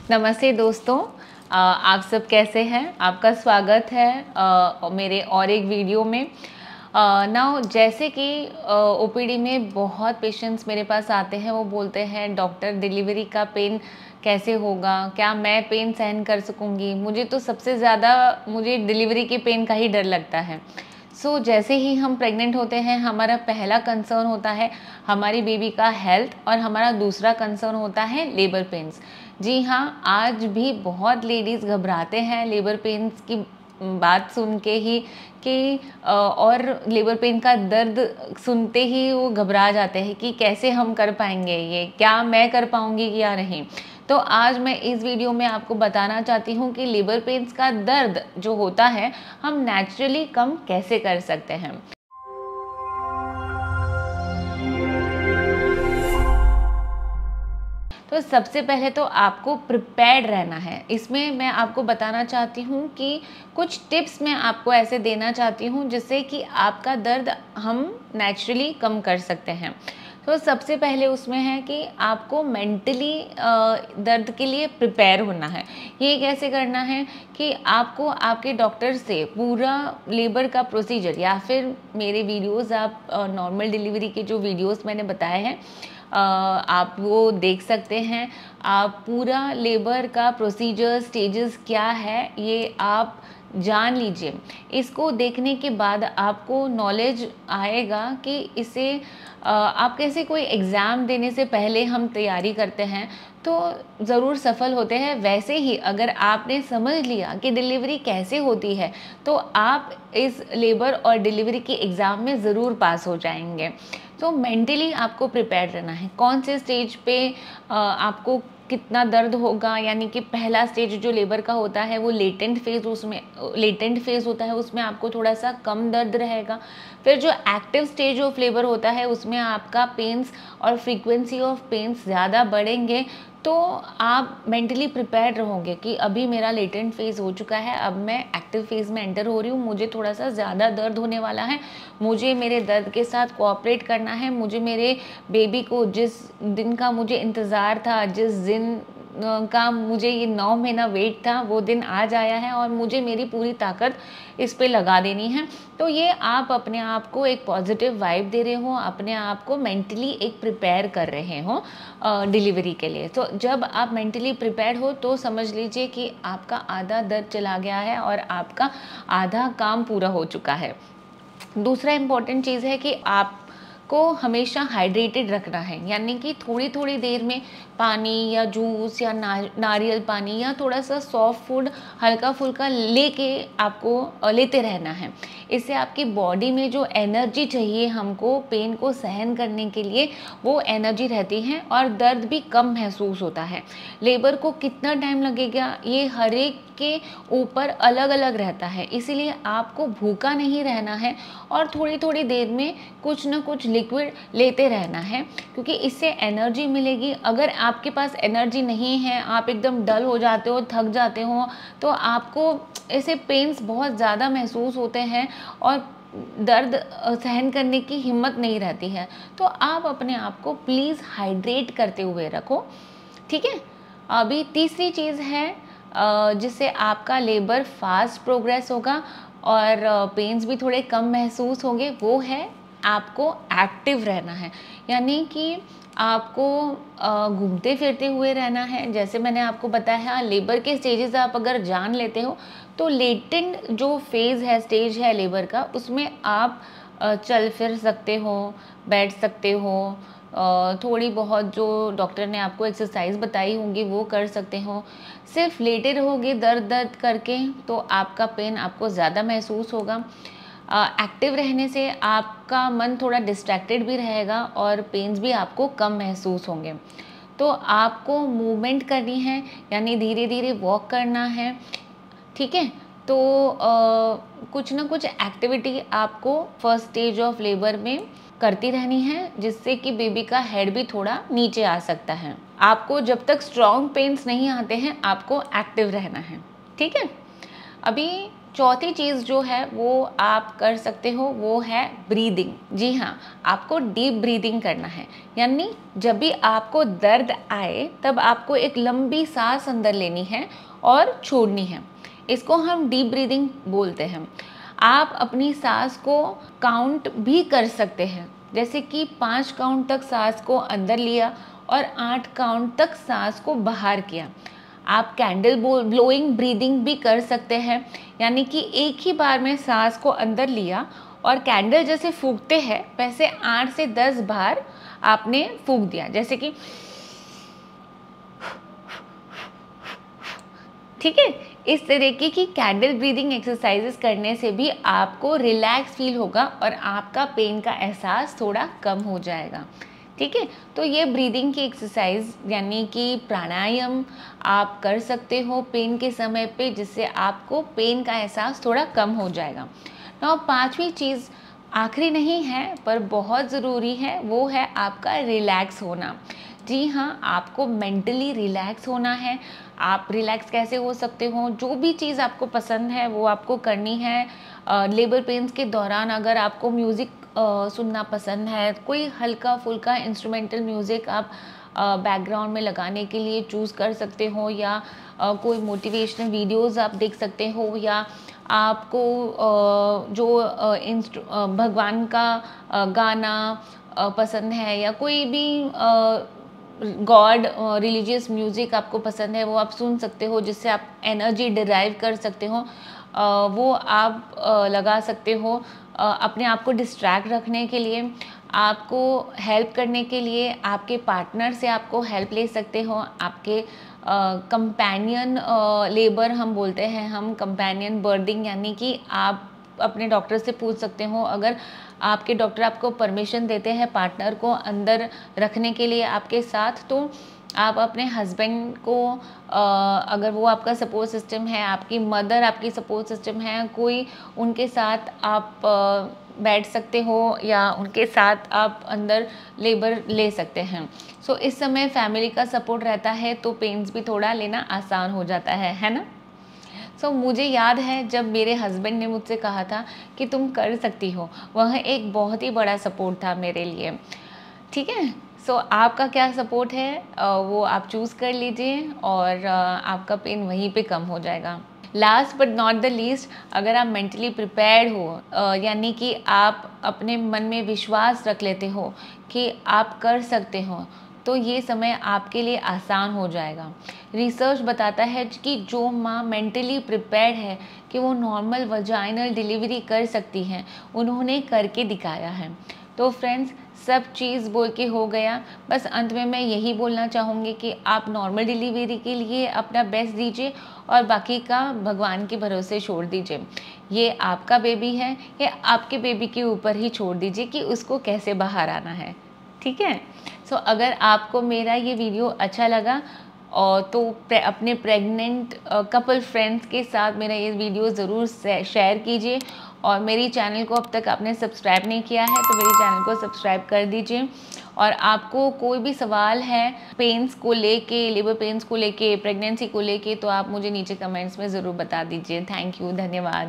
नमस्ते दोस्तों। आप सब कैसे हैं? आपका स्वागत है मेरे और एक वीडियो में। नाउ जैसे कि ओपीडी में बहुत पेशेंट्स मेरे पास आते हैं, वो बोलते हैं डॉक्टर डिलीवरी का पेन कैसे होगा, क्या मैं पेन सहन कर सकूंगी? मुझे तो सबसे ज़्यादा मुझे डिलीवरी के पेन का ही डर लगता है। जैसे ही हम प्रेग्नेंट होते हैं, हमारा पहला कंसर्न होता है हमारी बेबी का हेल्थ और हमारा दूसरा कंसर्न होता है लेबर पेन्स। जी हाँ, आज भी बहुत लेडीज़ घबराते हैं लेबर पेन्स की बात सुन के ही कि और लेबर पेन का दर्द सुनते ही वो घबरा जाते हैं कि कैसे हम कर पाएंगे, ये क्या मैं कर पाऊंगी या नहीं। तो आज मैं इस वीडियो में आपको बताना चाहती हूँ कि लेबर पेन्स का दर्द जो होता है हम नेचुरली कम कैसे कर सकते हैं। तो सबसे पहले तो आपको प्रिपेयर्ड रहना है। इसमें मैं आपको बताना चाहती हूँ कि कुछ टिप्स मैं आपको ऐसे देना चाहती हूँ जिससे कि आपका दर्द हम नेचुरली कम कर सकते हैं। तो सबसे पहले उसमें है कि आपको मेंटली दर्द के लिए प्रिपेयर होना है। ये कैसे करना है कि आपको आपके डॉक्टर से पूरा लेबर का प्रोसीजर, या फिर मेरे वीडियोस आप नॉर्मल डिलीवरी के जो वीडियोस मैंने बताए हैं आप वो देख सकते हैं। आप पूरा लेबर का प्रोसीजर, स्टेजेस क्या है, ये आप जान लीजिए। इसको देखने के बाद आपको नॉलेज आएगा कि इसे आप कैसे कोई एग्ज़ाम देने से पहले हम तैयारी करते हैं तो ज़रूर सफल होते हैं, वैसे ही अगर आपने समझ लिया कि डिलीवरी कैसे होती है तो आप इस लेबर और डिलीवरी की एग्ज़ाम में ज़रूर पास हो जाएंगे। तो मेंटली आपको प्रिपेयर रहना है। कौन से स्टेज पे आपको कितना दर्द होगा, यानी कि पहला स्टेज जो लेबर का होता है वो लेटेंट फेज़ होता है, उसमें आपको थोड़ा सा कम दर्द रहेगा। फिर जो एक्टिव स्टेज ऑफ लेबर होता है उसमें आपका पेन्स और फ्रीक्वेंसी ऑफ पेन्स ज़्यादा बढ़ेंगे। तो आप मेंटली प्रिपेयर्ड रहोगे कि अभी मेरा लेटेंट फेज़ हो चुका है, अब मैं एक्टिव फेज़ में एंटर हो रही हूँ, मुझे थोड़ा सा ज़्यादा दर्द होने वाला है, मुझे मेरे दर्द के साथ कोऑपरेट करना है, मुझे मेरे बेबी को जिस दिन का मुझे इंतज़ार था, जिस दिन का मुझे ये 9 महीना वेट था, वो दिन आज आया है और मुझे मेरी पूरी ताकत इस पे लगा देनी है। तो ये आप अपने आप को एक पॉजिटिव वाइब दे रहे हो, अपने आप को मेंटली एक प्रिपेयर कर रहे हो डिलीवरी के लिए। तो जब आप मेंटली प्रिपेयर हो तो समझ लीजिए कि आपका आधा दर्द चला गया है और आपका आधा काम पूरा हो चुका है। दूसरा इम्पॉर्टेंट चीज़ है कि आपको हमेशा हाइड्रेटेड रखना है, यानी कि थोड़ी थोड़ी देर में पानी या जूस या नारियल पानी या थोड़ा सा सॉफ्ट फूड हल्का फुल्का लेके आपको लेते रहना है। इससे आपकी बॉडी में जो एनर्जी चाहिए हमको पेन को सहन करने के लिए, वो एनर्जी रहती है और दर्द भी कम महसूस होता है। लेबर को कितना टाइम लगेगा ये हर एक के ऊपर अलग अलग रहता है, इसीलिए आपको भूखा नहीं रहना है और थोड़ी थोड़ी देर में कुछ ना कुछ लिक्विड लेते रहना है, क्योंकि इससे एनर्जी मिलेगी। अगर आपके पास एनर्जी नहीं है, आप एकदम डल हो जाते हो, थक जाते हो, तो आपको ऐसे पेन्स बहुत ज़्यादा महसूस होते हैं और दर्द सहन करने की हिम्मत नहीं रहती है। तो आप अपने आप को प्लीज़ हाइड्रेट करते हुए रखो, ठीक है। अभी तीसरी चीज़ है जिससे आपका लेबर फास्ट प्रोग्रेस होगा और पेन्स भी थोड़े कम महसूस होंगे, वो है आपको एक्टिव रहना है। यानी कि आपको घूमते फिरते हुए रहना है। जैसे मैंने आपको बताया, लेबर के स्टेजेस आप अगर जान लेते हो तो लेटेंट जो फेज़ है, स्टेज है लेबर का, उसमें आप चल फिर सकते हो, बैठ सकते हो, थोड़ी बहुत जो डॉक्टर ने आपको एक्सरसाइज बताई होंगी वो कर सकते हो। सिर्फ लेटे रहोगे दर्द दर्द करके तो आपका पेन आपको ज़्यादा महसूस होगा। एक्टिव रहने से आपका मन थोड़ा डिस्ट्रैक्टेड भी रहेगा और पेन्स भी आपको कम महसूस होंगे। तो आपको मूवमेंट करनी है, यानी धीरे धीरे वॉक करना है, ठीक है। तो कुछ ना कुछ एक्टिविटी आपको फर्स्ट स्टेज ऑफ लेबर में करती रहनी है, जिससे कि बेबी का हेड भी थोड़ा नीचे आ सकता है। आपको जब तक स्ट्रॉन्ग पेन्स नहीं आते हैं आपको एक्टिव रहना है, ठीक है। अभी चौथी चीज़ जो है वो आप कर सकते हो वो है ब्रीदिंग। जी हाँ, आपको डीप ब्रीदिंग करना है, यानी जब भी आपको दर्द आए तब आपको एक लंबी सांस अंदर लेनी है और छोड़नी है। इसको हम डीप ब्रीदिंग बोलते हैं। आप अपनी सांस को काउंट भी कर सकते हैं, जैसे कि 5 काउंट तक सांस को अंदर लिया और 8 काउंट तक सांस को बाहर किया। आप कैंडल ब्लोइंग ब्रीदिंग भी कर सकते हैं, यानी कि एक ही बार में सांस को अंदर लिया और कैंडल जैसे फूंकते हैं वैसे 8 से 10 बार आपने फूंक दिया, जैसे कि ठीक है। इस तरीके की कैंडल ब्रीदिंग एक्सरसाइजेस करने से भी आपको रिलैक्स फील होगा और आपका पेन का एहसास थोड़ा कम हो जाएगा। ठीक है, तो ये ब्रीदिंग की एक्सरसाइज यानी कि प्राणायाम आप कर सकते हो पेन के समय पे, जिससे आपको पेन का एहसास थोड़ा कम हो जाएगा। ना 5वीं चीज़ आखिरी नहीं है पर बहुत ज़रूरी है, वो है आपका रिलैक्स होना। जी हाँ, आपको मेंटली रिलैक्स होना है। आप रिलैक्स कैसे हो सकते हो, जो भी चीज़ आपको पसंद है वो आपको करनी है। लेबर पेन्स के दौरान अगर आपको म्यूज़िक सुनना पसंद है, कोई हल्का फुल्का इंस्ट्रूमेंटल म्यूज़िक आप बैकग्राउंड में लगाने के लिए चूज़ कर सकते हो, या कोई मोटिवेशनल वीडियोज़ आप देख सकते हो, या आपको भगवान का गाना पसंद है, या कोई भी गॉड रिलीजियस म्यूज़िक आपको पसंद है वो आप सुन सकते हो, जिससे आप एनर्जी डिराइव कर सकते हो। वो आप लगा सकते हो अपने आप को डिस्ट्रैक्ट रखने के लिए, आपको हेल्प करने के लिए। आपके पार्टनर से आपको हेल्प ले सकते हो। आपके कंपेनियन लेबर हम बोलते हैं, हम कंपेनियन बर्थिंग, यानी कि आप अपने डॉक्टर से पूछ सकते हो, अगर आपके डॉक्टर आपको परमिशन देते हैं पार्टनर को अंदर रखने के लिए आपके साथ, तो आप अपने हस्बैंड को अगर वो आपका सपोर्ट सिस्टम है, आपकी मदर आपकी सपोर्ट सिस्टम है, कोई उनके साथ आप बैठ सकते हो या उनके साथ आप अंदर लेबर ले सकते हैं। सो इस समय फैमिली का सपोर्ट रहता है तो पेन्स भी थोड़ा लेना आसान हो जाता है ना। सो मुझे याद है जब मेरे हस्बैंड ने मुझसे कहा था कि तुम कर सकती हो, वह एक बहुत ही बड़ा सपोर्ट था मेरे लिए। ठीक है, सो आपका क्या सपोर्ट है वो आप चूज़ कर लीजिए और आपका पेन वहीं पे कम हो जाएगा। Last but not the least, अगर आप मेंटली प्रिपेयर्ड हो, यानी कि आप अपने मन में विश्वास रख लेते हो कि आप कर सकते हो, तो ये समय आपके लिए आसान हो जाएगा। रिसर्च बताता है कि जो माँ मेंटली प्रिपेयर्ड है कि वो नॉर्मल वजाइनल डिलीवरी कर सकती हैं, उन्होंने करके दिखाया है। तो फ्रेंड्स, सब चीज़ बोल के हो गया। बस अंत में मैं यही बोलना चाहूँगी कि आप नॉर्मल डिलीवरी के लिए अपना बेस्ट दीजिए और बाकी का भगवान के भरोसे छोड़ दीजिए। ये आपका बेबी है, ये आपके बेबी के ऊपर ही छोड़ दीजिए कि उसको कैसे बाहर आना है। ठीक है, सो अगर आपको मेरा ये वीडियो अच्छा लगा और तो अपने प्रेग्नेंट कपल फ्रेंड्स के साथ मेरा ये वीडियो ज़रूर शेयर कीजिए। और मेरी चैनल को अब तक आपने सब्सक्राइब नहीं किया है तो मेरी चैनल को सब्सक्राइब कर दीजिए। और आपको कोई भी सवाल है पेन्स को लेके, लेबर पेन्स को लेके, प्रेगनेंसी को लेके, तो आप मुझे नीचे कमेंट्स में ज़रूर बता दीजिए। थैंक यू, धन्यवाद।